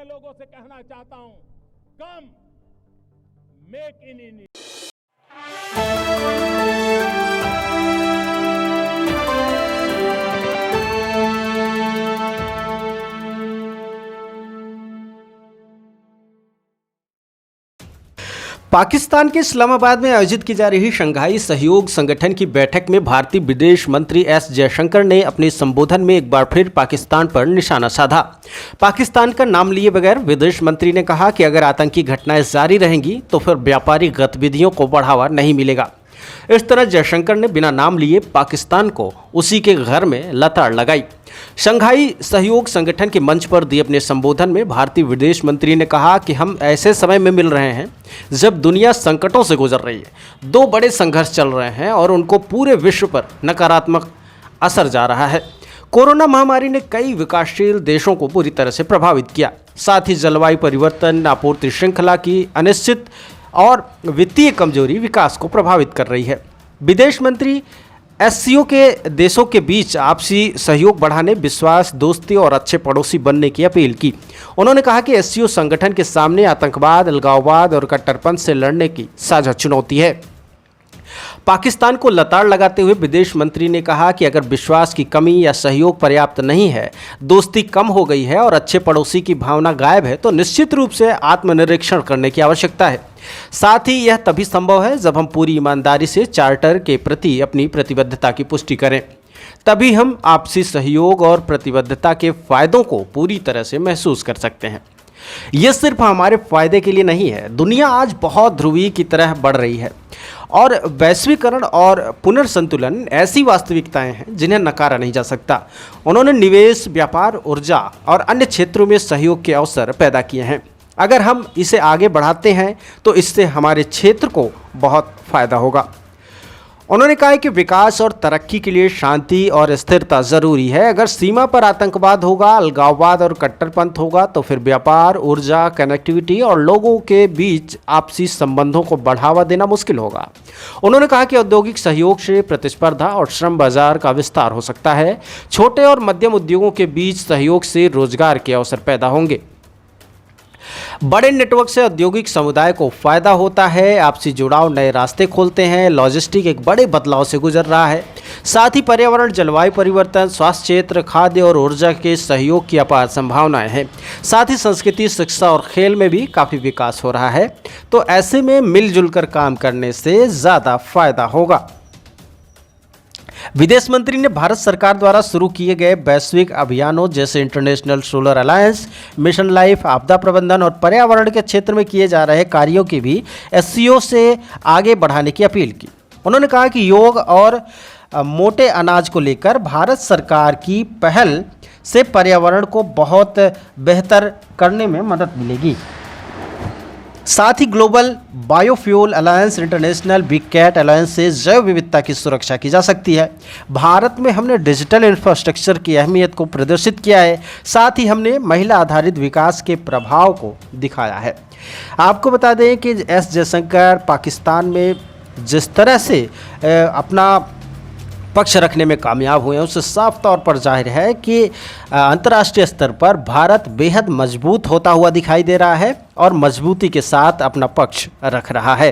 लोगों से कहना चाहता हूं, कम मेक इन इंडिया। पाकिस्तान के इस्लामाबाद में आयोजित की जा रही शंघाई सहयोग संगठन की बैठक में भारतीय विदेश मंत्री एस जयशंकर ने अपने संबोधन में एक बार फिर पाकिस्तान पर निशाना साधा। पाकिस्तान का नाम लिए बगैर विदेश मंत्री ने कहा कि अगर आतंकी घटनाएं जारी रहेंगी तो फिर व्यापारिक गतिविधियों को बढ़ावा नहीं मिलेगा। इस तरह जयशंकर ने बिना नाम लिए पाकिस्तान को उसी के घर में लताड़ लगाई। शंघाई सहयोग संगठन के मंच पर दिए अपने संबोधन में भारतीय विदेश मंत्री ने कहा कि हम ऐसे समय में मिल रहे हैं जब दुनिया संकटों से गुजर रही है। दो बड़े संघर्ष चल रहे हैं और उनको पूरे विश्व पर नकारात्मक असर जा रहा है। कोरोना महामारी ने कई विकासशील देशों को बुरी तरह से प्रभावित किया। साथ ही जलवायु परिवर्तन, आपूर्ति श्रृंखला की अनिश्चित और वित्तीय कमजोरी विकास को प्रभावित कर रही है। विदेश मंत्री एससीओ के देशों के बीच आपसी सहयोग बढ़ाने, विश्वास, दोस्ती और अच्छे पड़ोसी बनने की अपील की। उन्होंने कहा कि एससीओ संगठन के सामने आतंकवाद, अलगाववाद और कट्टरपंथ से लड़ने की साझा चुनौती है। पाकिस्तान को लताड़ लगाते हुए विदेश मंत्री ने कहा कि अगर विश्वास की कमी या सहयोग पर्याप्त नहीं है, दोस्ती कम हो गई है और अच्छे पड़ोसी की भावना गायब है, तो निश्चित रूप से आत्मनिरीक्षण करने की आवश्यकता है। साथ ही यह तभी संभव है जब हम पूरी ईमानदारी से चार्टर के प्रति अपनी प्रतिबद्धता की पुष्टि करें। तभी हम आपसी सहयोग और प्रतिबद्धता के फायदों को पूरी तरह से महसूस कर सकते हैं। यह सिर्फ हमारे फायदे के लिए नहीं है। दुनिया आज बहुत ध्रुवीय की तरह बढ़ रही है और वैश्वीकरण और पुनर्संतुलन ऐसी वास्तविकताएं हैं जिन्हें नकारा नहीं जा सकता। उन्होंने निवेश, व्यापार, ऊर्जा और अन्य क्षेत्रों में सहयोग के अवसर पैदा किए हैं। अगर हम इसे आगे बढ़ाते हैं तो इससे हमारे क्षेत्र को बहुत फायदा होगा। उन्होंने कहा कि विकास और तरक्की के लिए शांति और स्थिरता जरूरी है। अगर सीमा पर आतंकवाद होगा, अलगाववाद और कट्टरपंथ होगा तो फिर व्यापार, ऊर्जा, कनेक्टिविटी और लोगों के बीच आपसी संबंधों को बढ़ावा देना मुश्किल होगा। उन्होंने कहा कि औद्योगिक सहयोग से प्रतिस्पर्धा और श्रम बाजार का विस्तार हो सकता है। छोटे और मध्यम उद्योगों के बीच सहयोग से रोजगार के अवसर पैदा होंगे। बड़े नेटवर्क से औद्योगिक समुदाय को फायदा होता है। आपसी जुड़ाव नए रास्ते खोलते हैं। लॉजिस्टिक एक बड़े बदलाव से गुजर रहा है। साथ ही पर्यावरण, जलवायु परिवर्तन, स्वास्थ्य क्षेत्र, खाद्य और ऊर्जा के सहयोग की अपार संभावनाएं हैं। साथ ही संस्कृति, शिक्षा और खेल में भी काफ़ी विकास हो रहा है। तो ऐसे में मिलजुल कर काम करने से ज़्यादा फायदा होगा। विदेश मंत्री ने भारत सरकार द्वारा शुरू किए गए वैश्विक अभियानों जैसे international solar alliance, mission life, आपदा प्रबंधन और पर्यावरण के क्षेत्र में किए जा रहे कार्यों की भी एससीओ से आगे बढ़ाने की अपील की। उन्होंने कहा कि योग और मोटे अनाज को लेकर भारत सरकार की पहल से पर्यावरण को बहुत बेहतर करने में मदद मिलेगी। साथ ही global biofuel alliance, international big cat alliance से जैव विविधता की सुरक्षा की जा सकती है। भारत में हमने डिजिटल इंफ्रास्ट्रक्चर की अहमियत को प्रदर्शित किया है। साथ ही हमने महिला आधारित विकास के प्रभाव को दिखाया है। आपको बता दें कि एस जयशंकर पाकिस्तान में जिस तरह से अपना पक्ष रखने में कामयाब हुए हैं, उससे साफ तौर पर जाहिर है कि अंतर्राष्ट्रीय स्तर पर भारत बेहद मजबूत होता हुआ दिखाई दे रहा है और मजबूती के साथ अपना पक्ष रख रहा है।